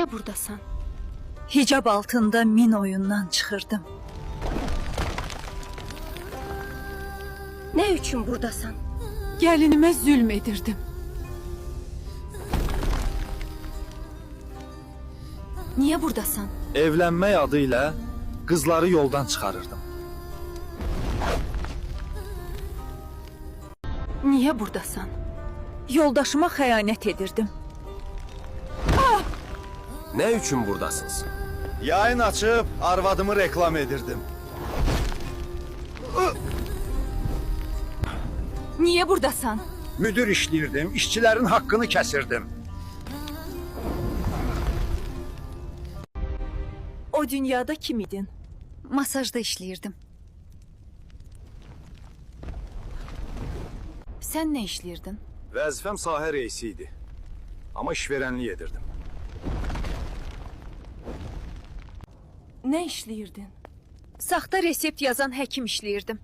Niye buradasan? Hicab altında min oyundan çıxırdım. Ne üçün buradasan? Gəlinimə zülm edirdim. Niye buradasan? Evlənmək adı ilə qızları yoldan çıxarırdım. Niye buradasan? Yoldaşıma xəyanət edirdim. Ne üçün buradasınız? Yayın açıb arvadımı reklam edirdim. Niye buradasan? Müdür işləyirdim, işçilərin haqqını kəsirdim. O dünyada kim idin? Masajda işləyirdim. Sən nə işləyirdin? Vəzifəm sahə reisi idi. Amma işverənlik edirdim. Ne işleyirdin? Saxta resept yazan həkim işləyirdim.